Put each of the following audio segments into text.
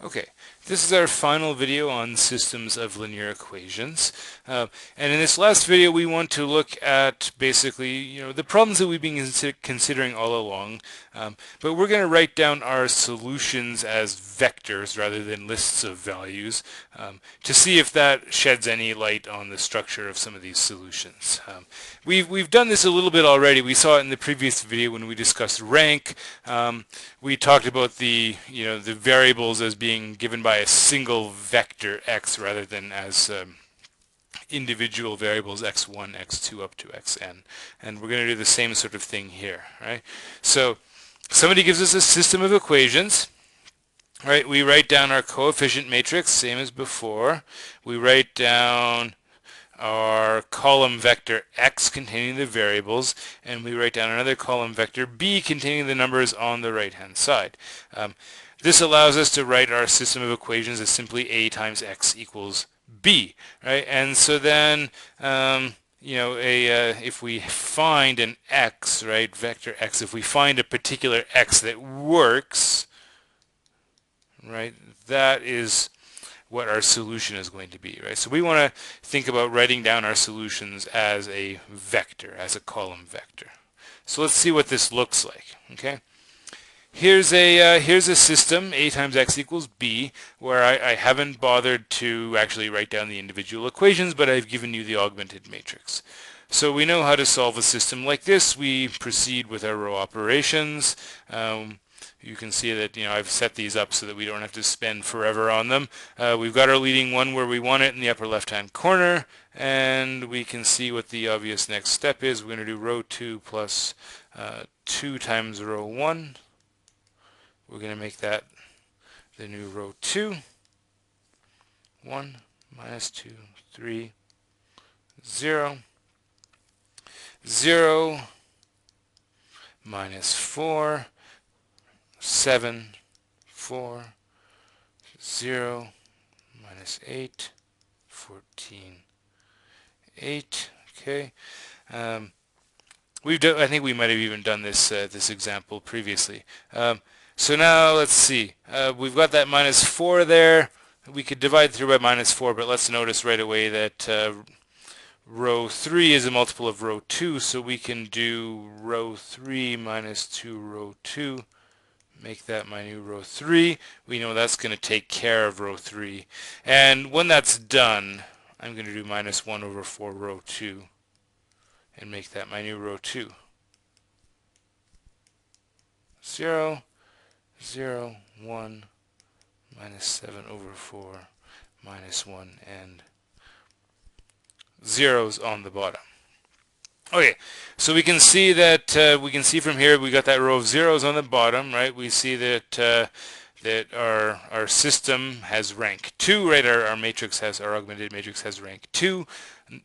Okay, this is our final video on systems of linear equations. And in this last video we want to look at basically, the problems that we've been considering all along. But we're going to write down our solutions as vectors rather than lists of values to see if that sheds any light on the structure of some of these solutions. We've done this a little bit already. We saw it in the previous video when we discussed rank. We talked about the variables as being given by a single vector x rather than as individual variables x1, x2 up to xn. And we're going to do the same sort of thing here, right? So somebody gives us a system of equations. Right, we write down our coefficient matrix, same as before. We write down our column vector x containing the variables, and we write down another column vector b containing the numbers on the right hand side. This allows us to write our system of equations as simply a times x equals b, right? And so then if we find an x, right, vector x, if we find a particular x that works, right, that is what our solution is going to be, right? So we want to think about writing down our solutions as a vector, as a column vector. So let's see what this looks like, okay? Here's a system, a times x equals b, where I haven't bothered to actually write down the individual equations, but I've given you the augmented matrix. So we know how to solve a system like this. We proceed with our row operations. You can see that I've set these up so that we don't have to spend forever on them. We've got our leading one where we want it in the upper left hand corner, and we can see what the obvious next step is. We're going to do row 2 plus 2 times row 1. We're going to make that the new row 2. 1 minus 2, 3, 0. 0 minus 4, 7, 4, 0, minus 8, 14, 8. Okay. I think we might have even done this this example previously. So now let's see. We've got that minus 4 there. We could divide through by minus 4, but let's notice right away that row 3 is a multiple of row 2, so we can do row 3 minus 2 row 2. Make that my new row 3. We know that's going to take care of row 3. And when that's done, I'm going to do minus 1 over 4 row 2 and make that my new row 2. 0, 0, 1, minus 7 over 4, minus 1, and zeros on the bottom. Okay, so we can see that from here we got that row of zeros on the bottom, right? We see that our system has rank 2, right? Our augmented matrix has rank 2.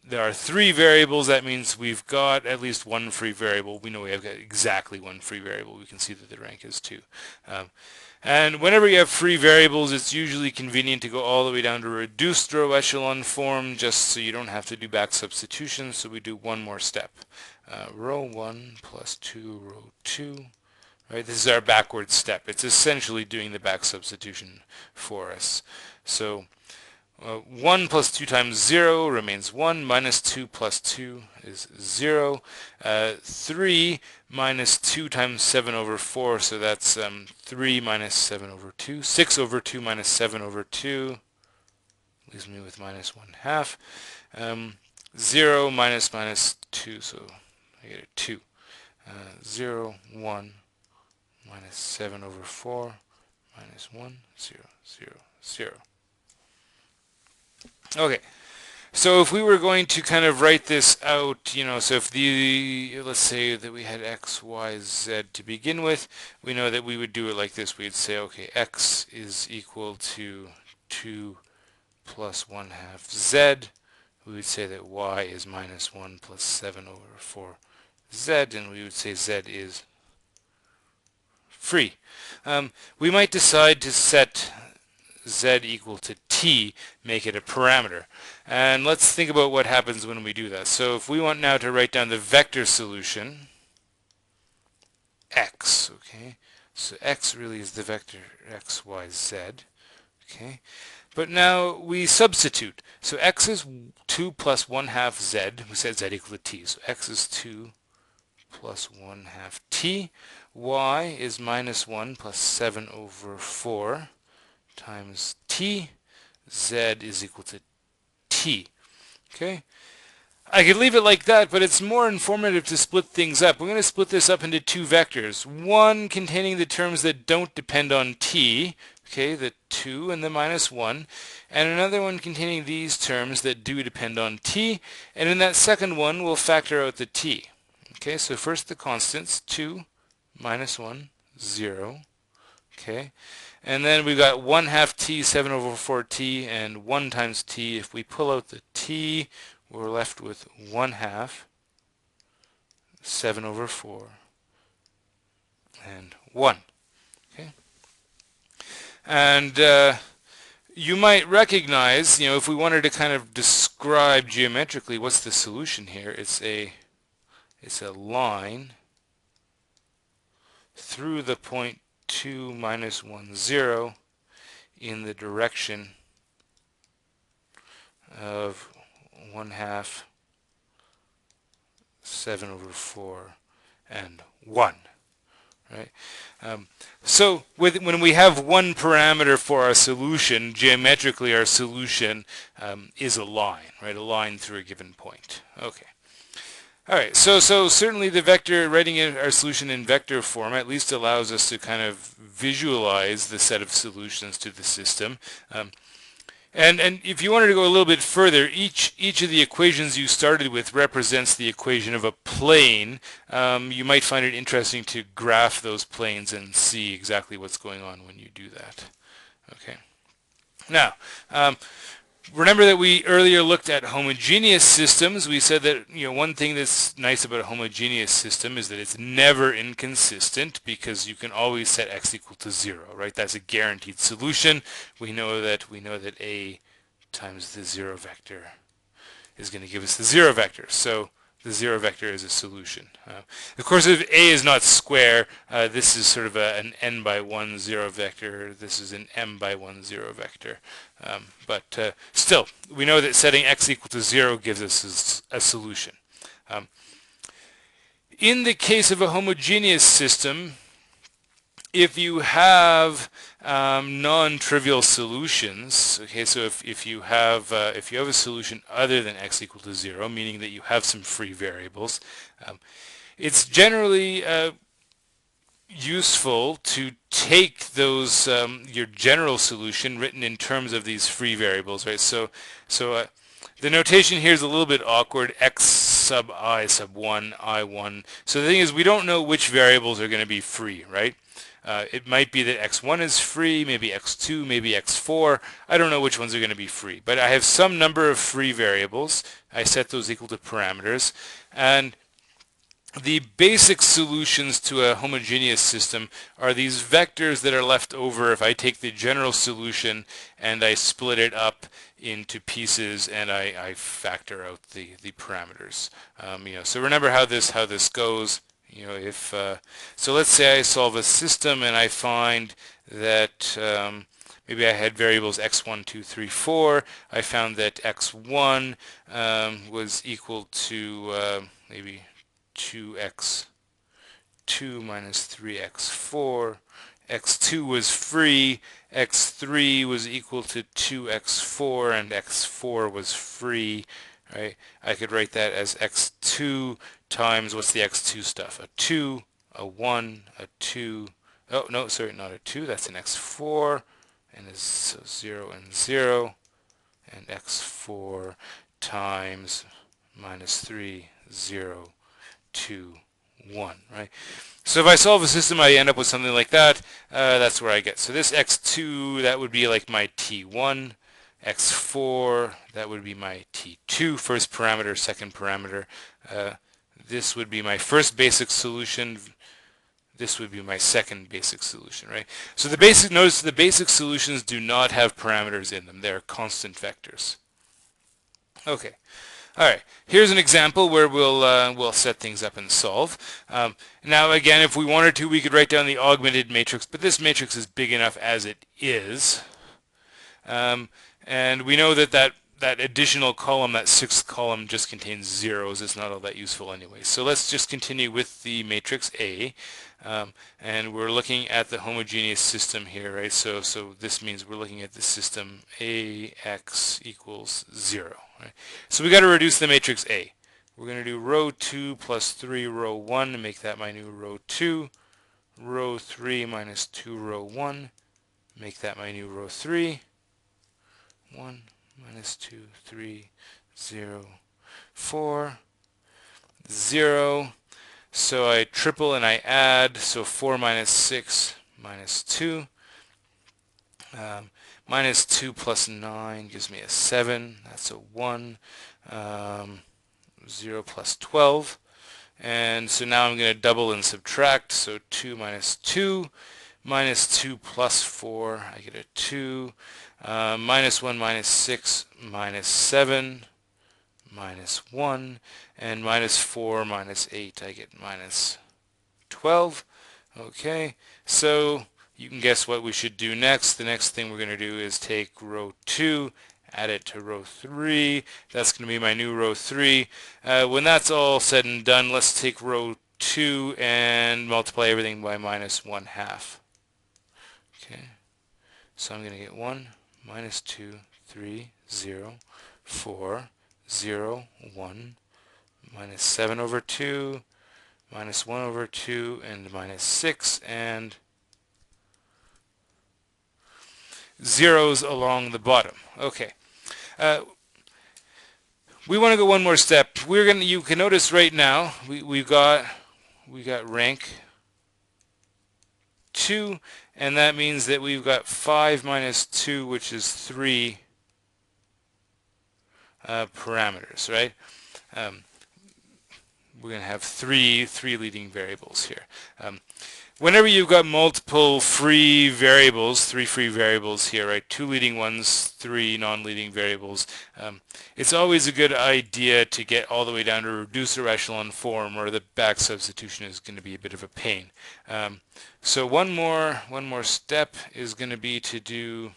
There are 3 variables. That means we've got at least one free variable. We know we have got exactly one free variable. We can see that the rank is 2. And whenever you have free variables, it's usually convenient to go all the way down to reduced row echelon form, just so you don't have to do back substitution. So we do one more step. Row 1 plus 2 row 2. Right, this is our backward step. It's essentially doing the back substitution for us. So 1 plus 2 times 0 remains 1, minus 2 plus 2 is 0. 3 minus 2 times 7 over 4, so that's 3 minus 7 over 2. 6 over 2 minus 7 over 2 leaves me with minus 1/2. 0 minus minus 2, so I get a 2. 0, 1, minus 7 over 4, minus 1, 0, 0, 0. Okay, so if we were going to kind of write this out, so if let's say that we had x, y, z to begin with, we know that we would do it like this. We'd say, okay, x is equal to 2 plus 1/2 z. We would say that y is minus 1 plus 7 over 4 z, and we would say z is free. We might decide to set z equal to t, make it a parameter. And let's think about what happens when we do that. So if we want now to write down the vector solution, x, okay, so x really is the vector x, y, z. Okay, but now we substitute. So x is 2 plus 1/2 z. We set z equal to t. So x is 2 plus 1/2 t. Y is minus 1 plus 7 over 4 times t. Z is equal to t. Okay? I could leave it like that, but it's more informative to split things up. We're going to split this up into two vectors. One containing the terms that don't depend on t, okay, the 2 and the minus 1, and another one containing these terms that do depend on t, and in that second one we'll factor out the t. Okay, so first the constants, 2, minus 1, 0, okay, and then we've got 1/2 t, 7 over 4t, and 1 times t. If we pull out the t, we're left with 1/2, 7 over 4, and 1. Okay? And you might recognize, if we wanted to kind of describe geometrically what's the solution here, it's a line through the point 2, minus 1, 0 in the direction of 1/2, 7 over 4, and 1. Right? So when we have one parameter for our solution, geometrically our solution is a line, right? A line through a given point. Okay. All right. So certainly the vector, writing our solution in vector form at least allows us to kind of visualize the set of solutions to the system. And if you wanted to go a little bit further, each of the equations you started with represents the equation of a plane. You might find it interesting to graph those planes and see exactly what's going on when you do that. Okay. Now, remember that we earlier looked at homogeneous systems. We said that one thing that's nice about a homogeneous system is that it's never inconsistent because you can always set x equal to 0, right? That's a guaranteed solution. We know that a times the 0 vector is going to give us the 0 vector. So the 0 vector is a solution. Of course, if a is not square, this is sort of an n by 1 0 vector. This is an m by 1 0 vector. But still, we know that setting x equal to 0 gives us a solution. In the case of a homogeneous system, if you have non-trivial solutions, okay, so if you have a solution other than x equal to 0, meaning that you have some free variables, it's generally useful to take those your general solution written in terms of these free variables, right? So the notation here is a little bit awkward. X sub I sub 1, I1. So the thing is, we don't know which variables are going to be free, right? It might be that x1 is free, maybe x2, maybe x4. I don't know which ones are going to be free. But I have some number of free variables. I set those equal to parameters. And the basic solutions to a homogeneous system are these vectors that are left over if I take the general solution and I split it up into pieces and I factor out the parameters. So remember how this goes. So let's say I solve a system and I find that maybe I had variables x1, 2, 3, 4. I found that x1 was equal to maybe 2x2 minus 3x4. x2 was free, x3 was equal to 2x4, and x4 was free, right? I could write that as x2 times, what's the x2 stuff? A 2, a 1, a 2, oh no, sorry, not a 2, that's an x4, and it's so 0 and 0, and x4 times minus 3, 0, 2, 1, right? So if I solve a system, I end up with something like that. That's where I get. So this x2, that would be like my t1. x4, that would be my t2, first parameter, second parameter. This would be my first basic solution. This would be my second basic solution, right? So notice the basic solutions do not have parameters in them. They're constant vectors. Okay. All right, here's an example where we'll set things up and solve. Now again, if we wanted to, we could write down the augmented matrix, but this matrix is big enough as it is. And we know that additional column, that sixth column, just contains zeros. It's not all that useful anyway. So let's just continue with the matrix A. And we're looking at the homogeneous system here, right? So this means we're looking at the system AX equals 0. Right? So we got to reduce the matrix A. We're going to do row 2 plus 3 row 1 to make that my new row 2. Row 3 minus 2 row 1, make that my new row 3. 1 minus 2, 3, 0, 4, 0. So I triple and I add, so 4 minus 6 minus 2. Minus 2 plus 9 gives me a 7, that's a 1. 0 plus 12. And so now I'm going to double and subtract, so 2 minus 2. Minus 2 plus 4, I get a 2. Minus 1 minus 6 minus 7 minus 1. And minus 4 minus 8, I get minus 12. Okay, so you can guess what we should do next. The next thing we're going to do is take row 2, add it to row 3. That's going to be my new row 3. When that's all said and done, let's take row 2 and multiply everything by minus 1/2. Okay, so I'm going to get 1, minus 2, 3, 0, 4, 0, 1, minus 7 over 2, minus 1 over 2, and minus 6, and zeros along the bottom. Okay. We want to go one more step. You can notice right now we got rank 2, and that means that we've got 5 minus 2, which is 3 parameters, right? We're going to have three leading variables here. Whenever you've got multiple free variables, 3 free variables here, right? 2 leading ones, 3 non-leading variables. It's always a good idea to get all the way down to reducer echelon form, or the back substitution is going to be a bit of a pain. So one more step is going to be to do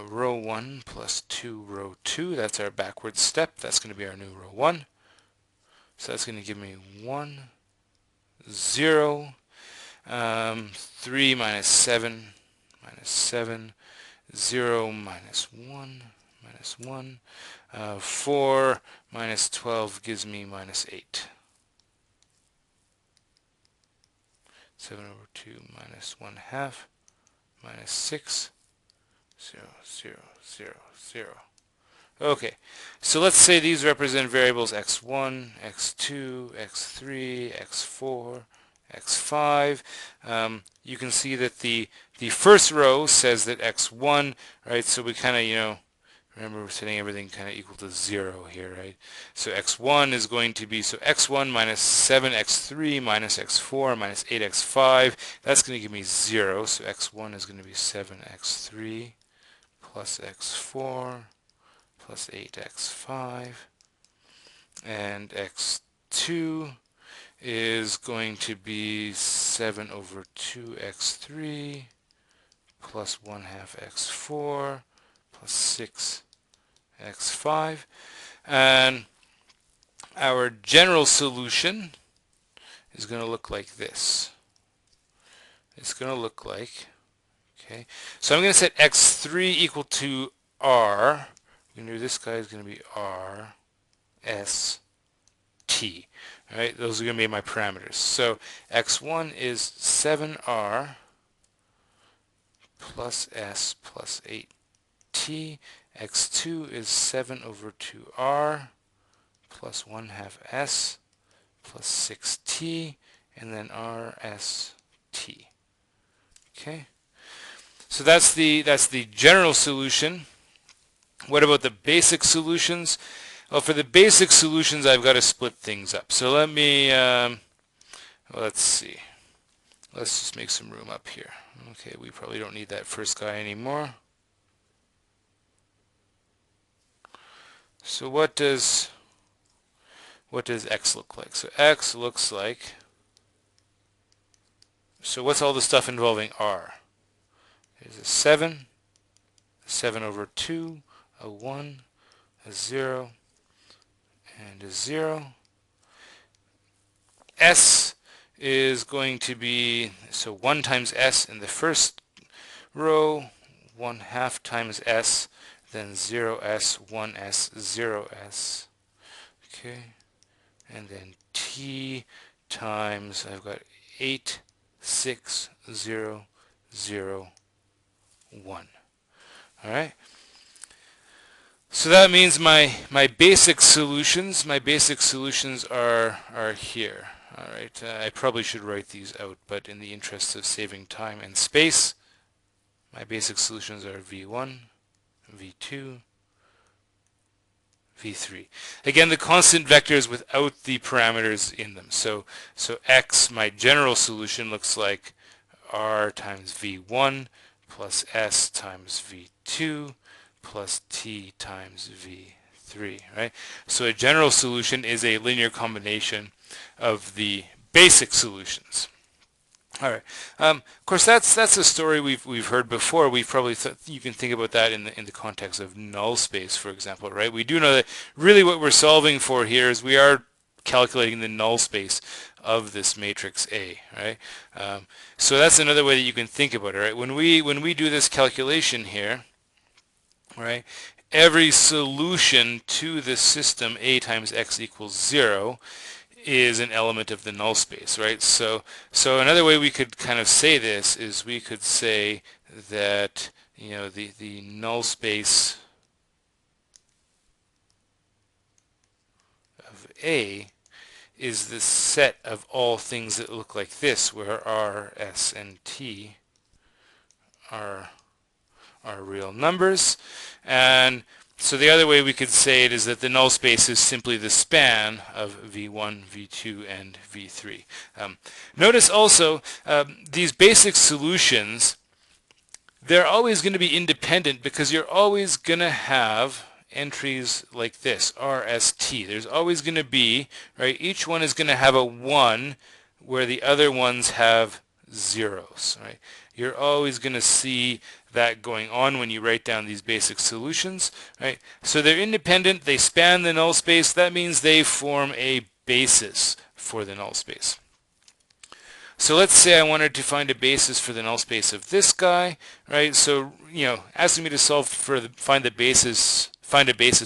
row 1 plus 2 row 2. That's our backward step. That's going to be our new row 1. So that's going to give me 1, 0, 3 minus 7, minus 7, 0 minus 1, minus 1, 4 minus 12 gives me minus 8. 7 over 2 minus 1/2, minus 6, 0, 0, 0, 0. Okay, so let's say these represent variables x1, x2, x3, x4, x5. You can see that the first row says that x1, right? So we kind of, remember we're setting everything kind of equal to 0 here, right? So x1 is going to be, so x1 minus 7x3 minus x4 minus 8x5. That's going to give me 0. So x1 is going to be 7x3 plus x4 plus 8x5, and x2 is going to be 7 over 2x3 plus 1/2 x4 plus 6x5. And our general solution is going to look like this. It's going to look like, okay, so I'm going to set x3 equal to r. This guy is going to be R, S, T. All right, those are going to be my parameters. So x1 is 7R plus S plus 8T. x2 is 7 over 2R plus 1/2 S plus 6T, and then R, S, T. Okay, so that's the general solution. What about the basic solutions? Well, for the basic solutions, I've got to split things up. So let me, let's see. Let's just make some room up here. Okay, we probably don't need that first guy anymore. So what does X look like? So X looks like, so what's all the stuff involving R? There's a 7, 7 over 2, a 1, a 0, and a 0. S is going to be, so 1 times S in the first row, 1/2 times S, then 0S, 1S, 0S. Okay, and then T times, I've got 8, 6, 0, 0, 1. All right. So that means my basic solutions are here. All right. I probably should write these out, but in the interest of saving time and space, my basic solutions are V1, V2, V3. Again, the constant vectors without the parameters in them. So X, my general solution, looks like R times V1 plus S times V2 plus T times V3, right? So a general solution is a linear combination of the basic solutions. All right. Of course, that's a story we've heard before. We've probably you can think about that in the context of null space, for example, right? We do know that really what we're solving for here is we are calculating the null space of this matrix A, right? So that's another way that you can think about it, right? When we do this calculation here, right? Every solution to this system A times X equals 0 is an element of the null space, right? So another way we could kind of say this is we could say that, you know, the null space of A is the set of all things that look like this, where R, S, and T are real numbers. And so the other way we could say it is that the null space is simply the span of V1, V2, and V3. Notice also these basic solutions, they're always going to be independent because you're always going to have entries like this, R, S, T. There's always going to be, right, each one is going to have a 1 where the other ones have zeros, right? You're always going to see that going on when you write down these basic solutions, right? So they're independent, they span the null space. That means they form a basis for the null space. So let's say I wanted to find a basis for the null space of this guy, right? So, you know, asking me to find a basis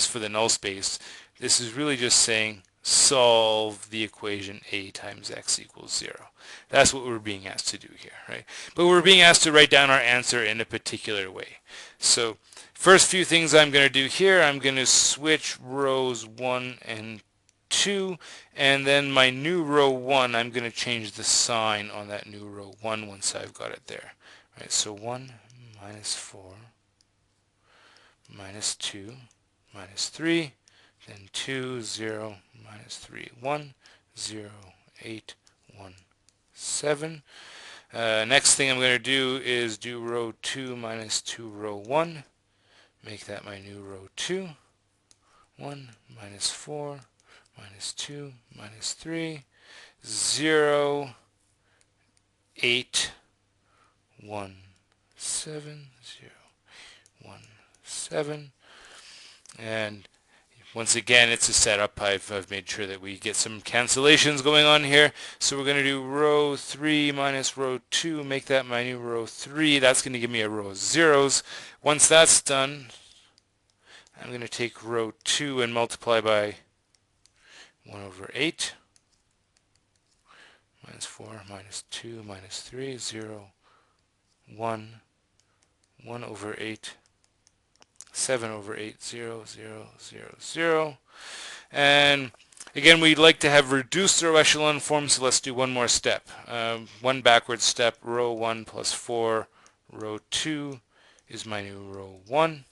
for the null space, this is really just saying solve the equation A times X equals 0. That's what we're being asked to do here, right? But we're being asked to write down our answer in a particular way. So first few things I'm going to do here, I'm going to switch rows 1 and 2, and then my new row 1, I'm going to change the sign on that new row 1 once I've got it there. Right, so 1 minus 4 minus 2 minus 3, then 2, 0, minus 3, 1, 0, 8, 1, 7. Next thing I'm going to do is do row 2 minus 2 row 1. Make that my new row 2. 1 minus 4 minus 2 minus 3. 0, 8, 1, 7, 0, 1, 7. And once again, it's a setup. I've made sure that we get some cancellations going on here. So we're going to do row 3 minus row 2, make that my new row 3. That's going to give me a row of zeros. Once that's done, I'm going to take row 2 and multiply by 1 over 8. Minus 4, minus 2, minus 3, 0, 1, 1 over 8. 7 over 8, 0, 0, 0, 0. And again, we'd like to have reduced row echelon form, so let's do one more step. One backward step, row 1 plus 4, row 2 is my new row 1.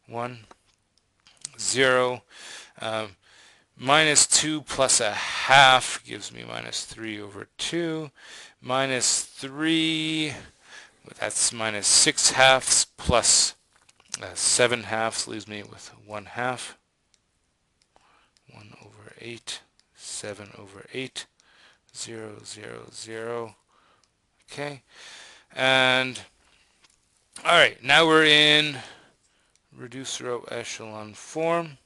1, 0. Minus 2 plus a half gives me minus 3 over 2. Minus 3, that's minus 6 halves plus 7 halves leaves me with 1 half. 1 over 8, 7 over 8, 0, 0, 0. Okay. And, all right, now we're in reduced row echelon form.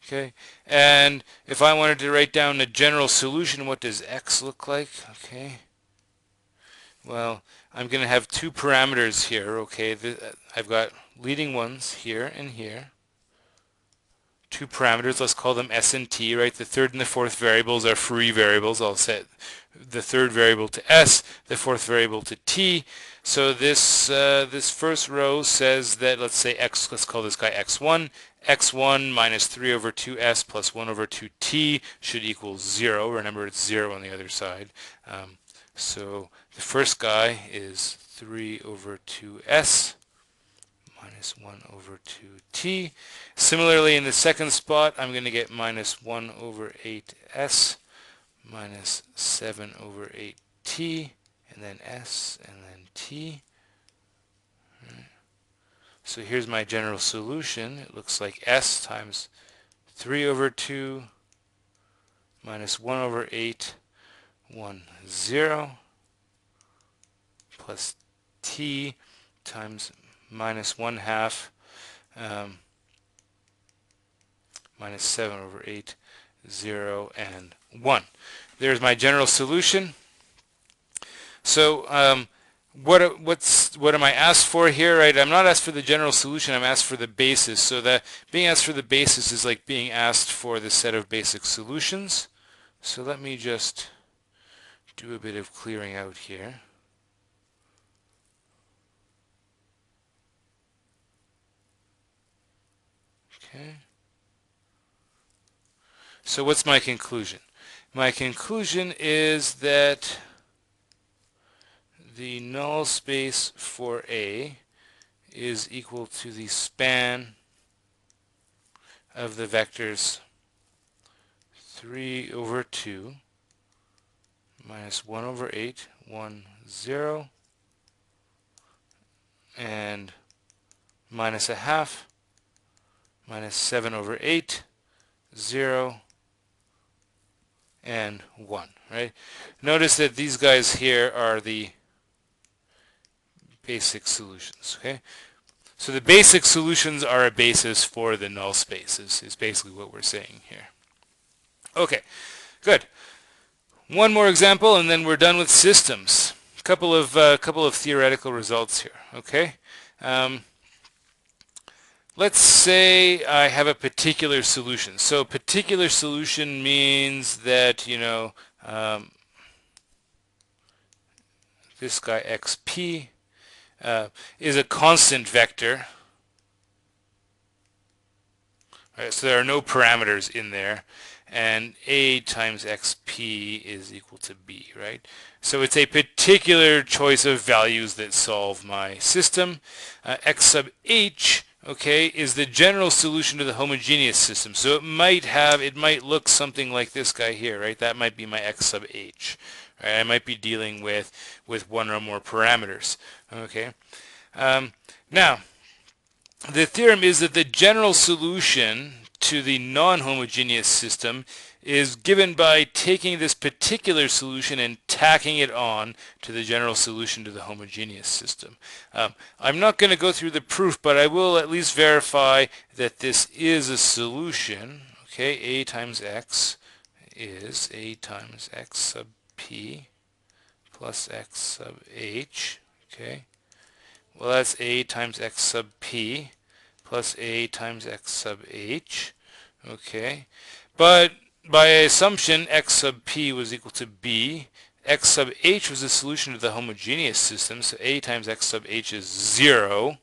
Okay, and if I wanted to write down a general solution, what does x look like? Okay, well, I'm going to have two parameters here. Okay, I've got leading ones here and here. Two parameters, let's call them s and t, right? The third and the fourth variables are free variables. I'll set the third variable to s, the fourth variable to t. So this this first row says that, let's say x, let's call this guy x1. x1 minus 3 over 2s plus 1 over 2t should equal 0. Remember, it's 0 on the other side. So the first guy is 3 over 2s minus 1 over 2t. Similarly, in the second spot, I'm going to get minus 1 over 8s minus 7 over 8t, and then s, and then t. Right. So here's my general solution. It looks like s times 3 over 2 minus 1 over 8, 1, 0, plus t times minus 1/2 minus 7 over 8, 0, and 1. There's my general solution. So what am I asked for here, right? I'm not asked for the general solution, I'm asked for the basis. So that being asked for the basis is like being asked for the set of basic solutions. So let me just do a bit of clearing out here. Okay. So what's my conclusion? My conclusion is that the null space for A is equal to the span of the vectors 3 over 2 minus 1 over 8, 1, 0, and minus 1/2 minus 7 over 8, 0, and 1, right? Notice that these guys here are the basic solutions, okay? So the basic solutions are a basis for the null spaces, is basically what we're saying here. Okay, good. One more example, and then we're done with systems. Couple of theoretical results here, okay? Let's say I have a particular solution. So particular solution means that, you know, this guy xp is a constant vector. Right, so there are no parameters in there. And a times xp is equal to b, right? So it's a particular choice of values that solve my system. X sub h, okay, is the general solution to the homogeneous system. So it might look something like this guy here, right? That might be my x sub h. Right? I might be dealing with one or more parameters, okay? Now, the theorem is that the general solution to the non-homogeneous system is given by taking this particular solution and tacking it on to the general solution to the homogeneous system. I'm not going to go through the proof, but I will at least verify that this is a solution. Okay, a times x is a times x sub p plus x sub h. Okay, well, that's a times x sub p plus a times x sub h. Okay, but by assumption x sub p was equal to b, x sub h was the solution to the homogeneous system, so a times x sub h is 0.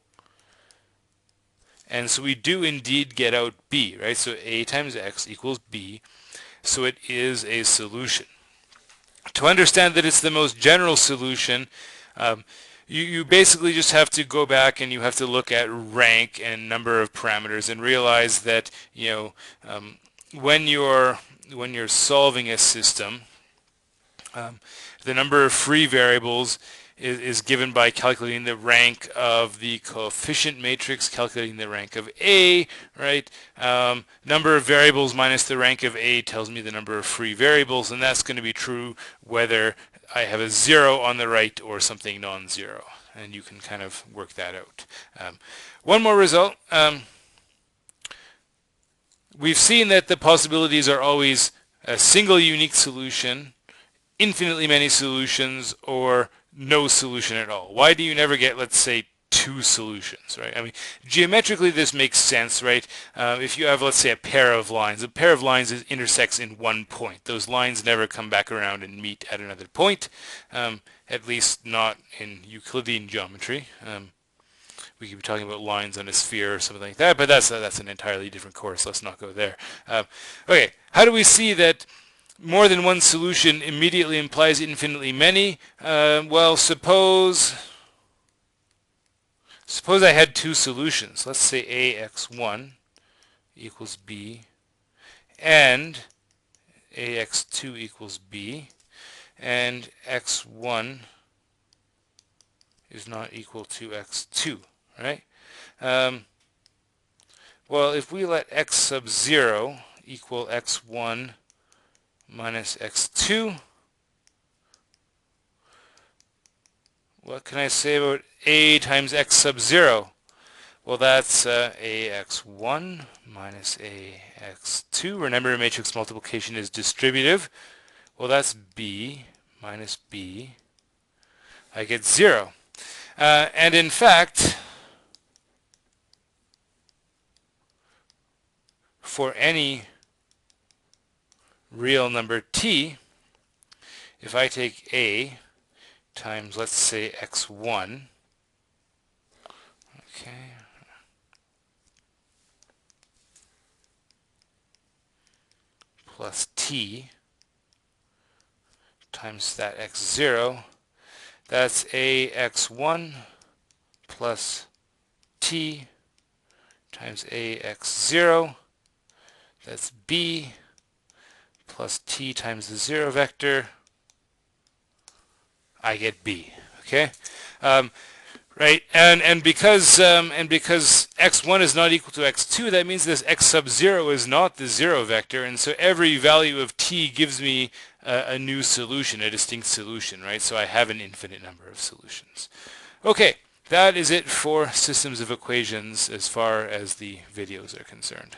And so we do indeed get out b, right? So a times x equals b, so it is a solution. To understand that it's the most general solution, you basically just have to go back and you have to look at rank and number of parameters and realize that, you know, when you're solving a system, the number of free variables is given by calculating the rank of the coefficient matrix, calculating the rank of A, right? Number of variables minus the rank of A tells me the number of free variables, and that's going to be true whether I have a 0 on the right or something non-zero. and you can kind of work that out. One more result. We've seen that the possibilities are always a single unique solution, infinitely many solutions, or no solution at all. Why do you never get, let's say, two solutions, right? I mean, geometrically this makes sense, right? If you have, let's say, a pair of lines intersects in one point. Those lines never come back around and meet at another point, at least not in Euclidean geometry. We could be talking about lines on a sphere or something like that, but that's an entirely different course. Let's not go there. Okay, how do we see that more than one solution immediately implies infinitely many? Well, suppose I had two solutions. Let's say ax1 equals b and ax2 equals b, and x1 is not equal to x2, right? Well, if we let x sub 0 equal x1 minus x2, what can I say about a times x sub 0? Well, that's ax1 minus ax2. Remember, matrix multiplication is distributive. Well, that's b minus b. I get 0. And in fact, for any real number t, if I take a times, let's say, x1, okay, plus t times that x0, that's ax1 plus t times ax0, that's b plus t times the 0 vector. I get b. Okay, right? And because x1 is not equal to x2, that means this x sub 0 is not the 0 vector, and so every value of t gives me a new solution, a distinct solution, right? So I have an infinite number of solutions. Okay, that is it for systems of equations as far as the videos are concerned.